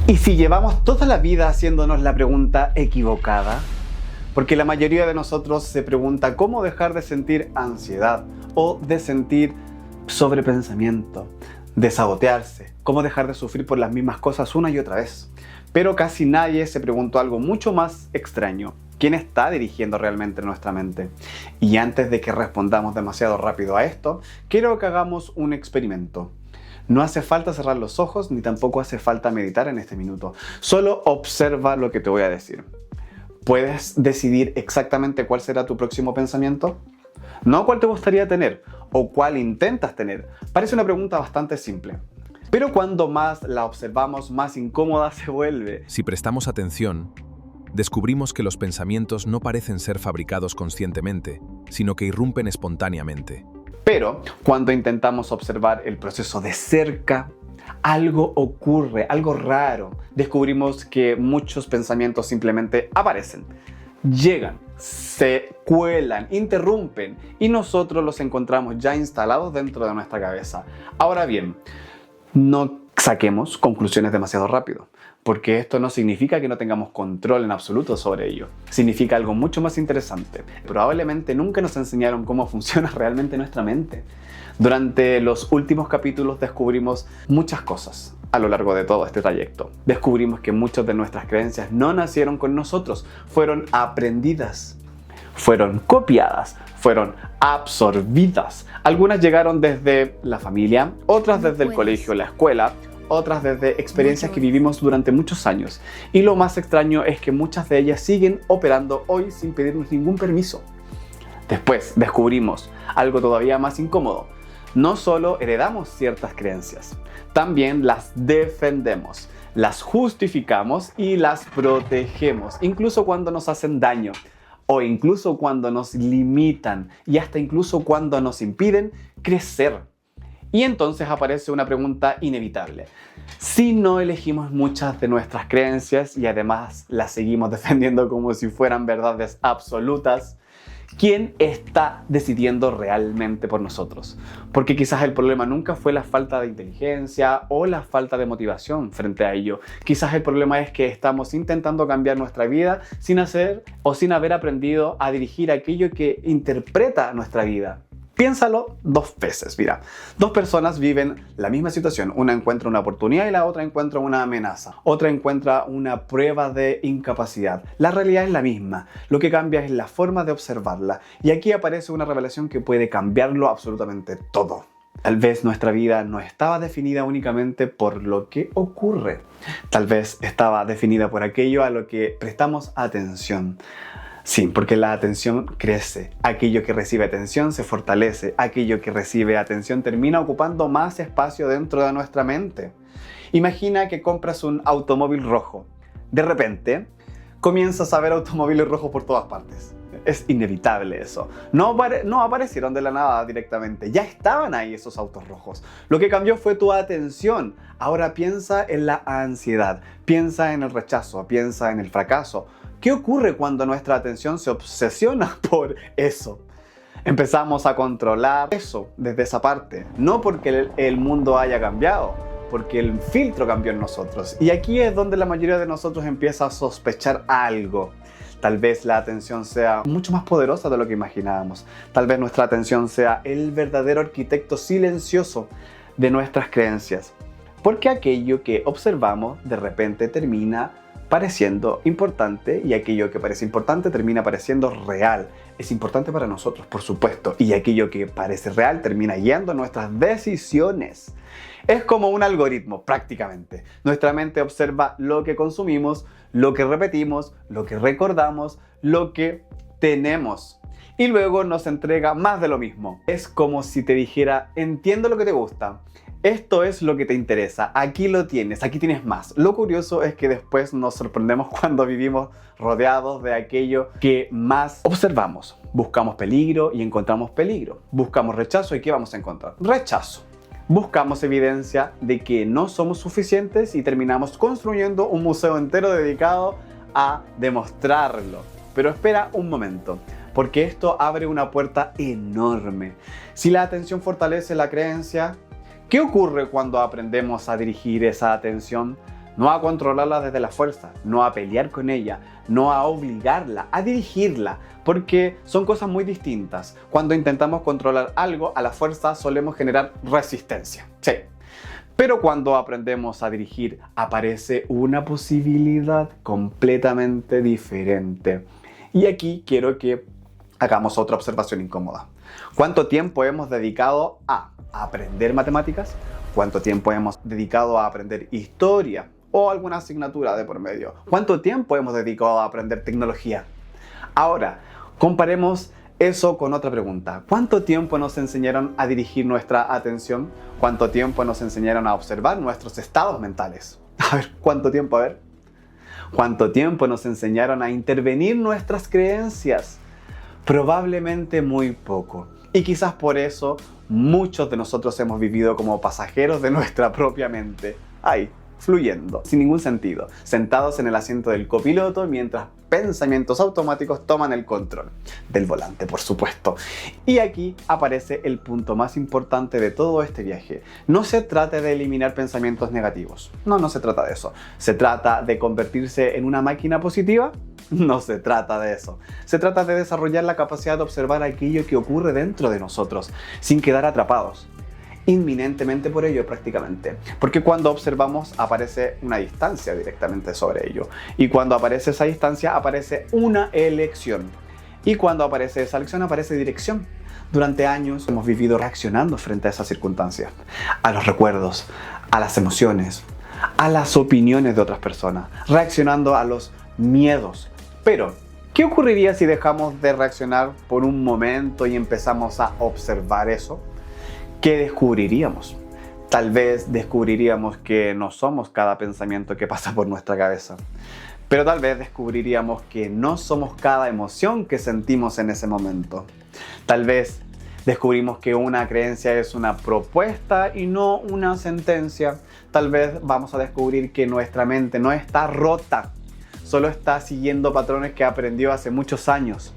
¿Y si llevamos toda la vida haciéndonos la pregunta equivocada? Porque la mayoría de nosotros se pregunta cómo dejar de sentir ansiedad o de sentir sobrepensamiento, de sabotearse, cómo dejar de sufrir por las mismas cosas una y otra vez. Pero casi nadie se preguntó algo mucho más extraño. ¿Quién está dirigiendo realmente nuestra mente? Y antes de que respondamos demasiado rápido a esto, quiero que hagamos un experimento. No hace falta cerrar los ojos ni tampoco hace falta meditar en este minuto. Solo observa lo que te voy a decir. ¿Puedes decidir exactamente cuál será tu próximo pensamiento? No cuál te gustaría tener o cuál intentas tener. Parece una pregunta bastante simple. Pero cuando más la observamos, más incómoda se vuelve. Si prestamos atención, descubrimos que los pensamientos no parecen ser fabricados conscientemente, sino que irrumpen espontáneamente. Pero cuando intentamos observar el proceso de cerca, algo ocurre, algo raro. Descubrimos que muchos pensamientos simplemente aparecen, llegan, se cuelan, interrumpen y nosotros los encontramos ya instalados dentro de nuestra cabeza. Ahora bien, no saquemos conclusiones demasiado rápido, porque esto no significa que no tengamos control en absoluto sobre ello. Significa algo mucho más interesante. Probablemente nunca nos enseñaron cómo funciona realmente nuestra mente. Durante los últimos capítulos descubrimos muchas cosas a lo largo de todo este trayecto. Descubrimos que muchas de nuestras creencias no nacieron con nosotros, fueron aprendidas, fueron copiadas, fueron absorbidas. Algunas llegaron desde la familia, otras desde el colegio, la escuela, otras desde experiencias que vivimos durante muchos años. Y lo más extraño es que muchas de ellas siguen operando hoy sin pedirnos ningún permiso. Después descubrimos algo todavía más incómodo. No solo heredamos ciertas creencias, también las defendemos, las justificamos y las protegemos, incluso cuando nos hacen daño, o incluso cuando nos limitan y hasta incluso cuando nos impiden crecer. Y entonces aparece una pregunta inevitable. Si no elegimos muchas de nuestras creencias y además las seguimos defendiendo como si fueran verdades absolutas, ¿quién está decidiendo realmente por nosotros? Porque quizás el problema nunca fue la falta de inteligencia o la falta de motivación frente a ello. Quizás el problema es que estamos intentando cambiar nuestra vida sin hacer o sin haber aprendido a dirigir aquello que interpreta nuestra vida. Piénsalo dos veces, mira. Dos personas viven la misma situación. Una encuentra una oportunidad y la otra encuentra una amenaza. Otra encuentra una prueba de incapacidad. La realidad es la misma. Lo que cambia es la forma de observarla. Y aquí aparece una revelación que puede cambiarlo absolutamente todo. Tal vez nuestra vida no estaba definida únicamente por lo que ocurre. Tal vez estaba definida por aquello a lo que prestamos atención. Sí, porque la atención crece. Aquello que recibe atención se fortalece. Aquello que recibe atención termina ocupando más espacio dentro de nuestra mente. Imagina que compras un automóvil rojo. De repente, comienzas a ver automóviles rojos por todas partes. Es inevitable eso. No aparecieron de la nada directamente. Ya estaban ahí esos autos rojos. Lo que cambió fue tu atención. Ahora piensa en la ansiedad. Piensa en el rechazo. Piensa en el fracaso. ¿Qué ocurre cuando nuestra atención se obsesiona por eso? Empezamos a controlar eso desde esa parte. No porque el mundo haya cambiado, porque el filtro cambió en nosotros. Y aquí es donde la mayoría de nosotros empieza a sospechar algo. Tal vez la atención sea mucho más poderosa de lo que imaginábamos. Tal vez nuestra atención sea el verdadero arquitecto silencioso de nuestras creencias. Porque aquello que observamos de repente termina pareciendo importante y aquello que parece importante termina pareciendo real. Es importante para nosotros, por supuesto, y aquello que parece real termina guiando nuestras decisiones. Es como un algoritmo, prácticamente. Nuestra mente observa lo que consumimos, lo que repetimos, lo que recordamos, lo que tenemos. Y luego nos entrega más de lo mismo. Es como si te dijera, entiendo lo que te gusta. Esto es lo que te interesa, aquí lo tienes, aquí tienes más. Lo curioso es que después nos sorprendemos cuando vivimos rodeados de aquello que más observamos. Buscamos peligro y encontramos peligro. Buscamos rechazo y ¿qué vamos a encontrar? Rechazo. Buscamos evidencia de que no somos suficientes y terminamos construyendo un museo entero dedicado a demostrarlo. Pero espera un momento, porque esto abre una puerta enorme. Si la atención fortalece la creencia, ¿qué ocurre cuando aprendemos a dirigir esa atención? no a controlarla desde la fuerza, no a pelear con ella, no a obligarla, a dirigirla, porque son cosas muy distintas. Cuando intentamos controlar algo a la fuerza solemos generar resistencia. Sí. Pero cuando aprendemos a dirigir, aparece una posibilidad completamente diferente. Y aquí quiero que hagamos otra observación incómoda. ¿Cuánto tiempo hemos dedicado a aprender matemáticas? ¿Cuánto tiempo hemos dedicado a aprender historia o alguna asignatura de por medio? ¿Cuánto tiempo hemos dedicado a aprender tecnología? Ahora, comparemos eso con otra pregunta. ¿Cuánto tiempo nos enseñaron a dirigir nuestra atención? ¿Cuánto tiempo nos enseñaron a observar nuestros estados mentales? A ver, ¿cuánto tiempo? A ver. ¿Cuánto tiempo nos enseñaron a intervenir nuestras creencias? Probablemente muy poco. Y quizás por eso muchos de nosotros hemos vivido como pasajeros de nuestra propia mente. Ahí, fluyendo, sin ningún sentido, sentados en el asiento del copiloto mientras pensamientos automáticos toman el control del volante, por supuesto. Y aquí aparece el punto más importante de todo este viaje. No se trata de eliminar pensamientos negativos. No se trata de eso. ¿Se trata de convertirse en una máquina positiva? No se trata de eso. Se trata de desarrollar la capacidad de observar aquello que ocurre dentro de nosotros, sin quedar atrapados. Inminentemente por ello prácticamente, porque cuando observamos aparece una distancia directamente sobre ello, y cuando aparece esa distancia aparece una elección, y cuando aparece esa elección aparece dirección. Durante años hemos vivido reaccionando frente a esas circunstancias, a los recuerdos, a las emociones, a las opiniones de otras personas, reaccionando a los miedos. Pero, ¿qué ocurriría si dejamos de reaccionar por un momento y empezamos a observar eso? ¿Qué descubriríamos? Tal vez descubriríamos que no somos cada pensamiento que pasa por nuestra cabeza. Pero tal vez descubriríamos que no somos cada emoción que sentimos en ese momento. Tal vez descubrimos que una creencia es una propuesta y no una sentencia. Tal vez vamos a descubrir que nuestra mente no está rota, solo está siguiendo patrones que aprendió hace muchos años.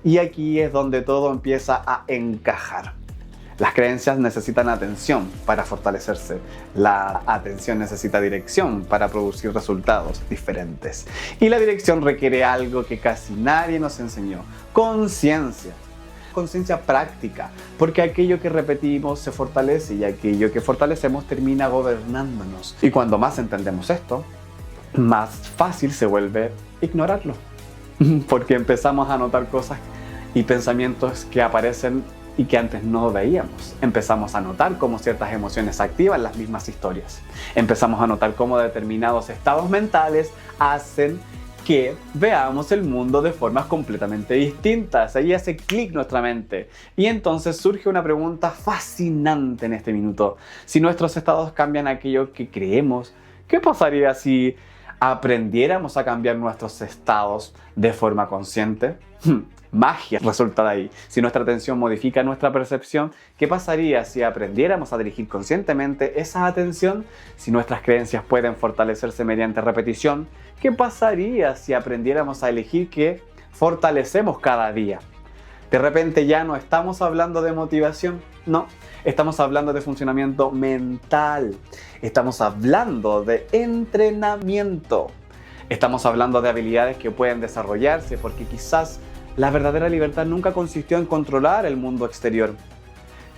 Y aquí es donde todo empieza a encajar. Las creencias necesitan atención para fortalecerse. La atención necesita dirección para producir resultados diferentes. Y la dirección requiere algo que casi nadie nos enseñó: conciencia. Conciencia práctica, porque aquello que repetimos se fortalece y aquello que fortalecemos termina gobernándonos. Y cuando más entendemos esto, más fácil se vuelve ignorarlo. Porque empezamos a notar cosas y pensamientos que aparecen y que antes no veíamos. Empezamos a notar cómo ciertas emociones activan las mismas historias. Empezamos a notar cómo determinados estados mentales hacen que veamos el mundo de formas completamente distintas. Ahí hace clic nuestra mente. Y entonces surge una pregunta fascinante en este minuto. Si nuestros estados cambian aquello que creemos, ¿qué pasaría si aprendiéramos a cambiar nuestros estados de forma consciente? Magia resulta de ahí. Si nuestra atención modifica nuestra percepción, ¿qué pasaría si aprendiéramos a dirigir conscientemente esa atención? Si nuestras creencias pueden fortalecerse mediante repetición, ¿qué pasaría si aprendiéramos a elegir qué fortalecemos cada día? De repente ya no estamos hablando de motivación, no, estamos hablando de funcionamiento mental, estamos hablando de entrenamiento, estamos hablando de habilidades que pueden desarrollarse porque quizás la verdadera libertad nunca consistió en controlar el mundo exterior.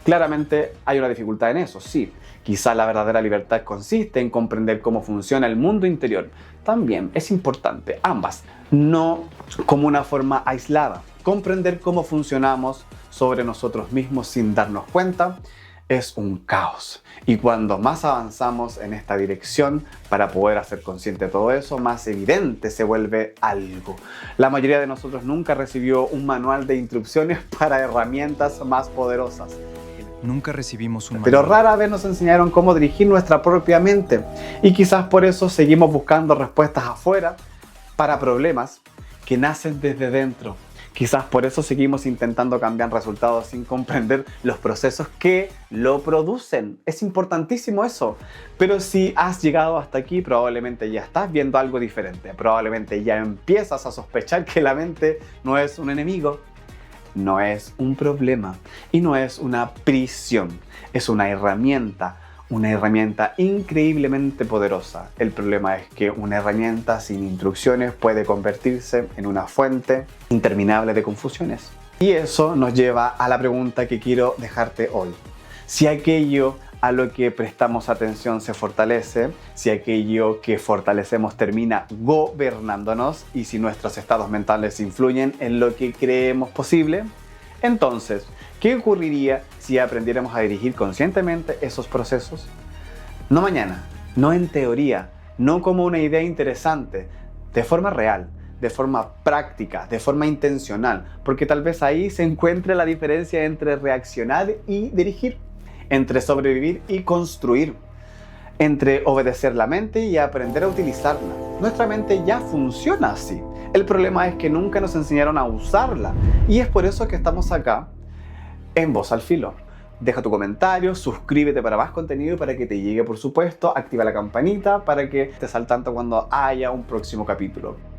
Claramente hay una dificultad en eso, sí. Quizá la verdadera libertad consiste en comprender cómo funciona el mundo interior. También es importante, ambas, no como una forma aislada. Comprender cómo funcionamos sobre nosotros mismos sin darnos cuenta es un caos. Y cuando más avanzamos en esta dirección para poder hacer consciente de todo eso, más evidente se vuelve algo. La mayoría de nosotros nunca recibió un manual de instrucciones para herramientas más poderosas. Nunca recibimos un manual. Pero rara vez nos enseñaron cómo dirigir nuestra propia mente. Y quizás por eso seguimos buscando respuestas afuera para problemas que nacen desde dentro. Quizás por eso seguimos intentando cambiar resultados sin comprender los procesos que lo producen. Es importantísimo eso. Pero si has llegado hasta aquí, probablemente ya estás viendo algo diferente. Probablemente ya empiezas a sospechar que la mente no es un enemigo, no es un problema y no es una prisión. Es una herramienta, una herramienta increíblemente poderosa. El problema es que una herramienta sin instrucciones puede convertirse en una fuente interminable de confusiones. Y eso nos lleva a la pregunta que quiero dejarte hoy. Si aquello a lo que prestamos atención se fortalece, si aquello que fortalecemos termina gobernándonos y si nuestros estados mentales influyen en lo que creemos posible, entonces, ¿qué ocurriría si aprendiéramos a dirigir conscientemente esos procesos? No mañana, no en teoría, no como una idea interesante, de forma real, de forma práctica, de forma intencional, porque tal vez ahí se encuentre la diferencia entre reaccionar y dirigir, entre sobrevivir y construir, entre obedecer la mente y aprender a utilizarla. Nuestra mente ya funciona así. El problema es que nunca nos enseñaron a usarla y es por eso que estamos acá en Voz al Filo. Deja tu comentario, suscríbete para más contenido para que te llegue, por supuesto, activa la campanita para que estés al tanto cuando haya un próximo capítulo.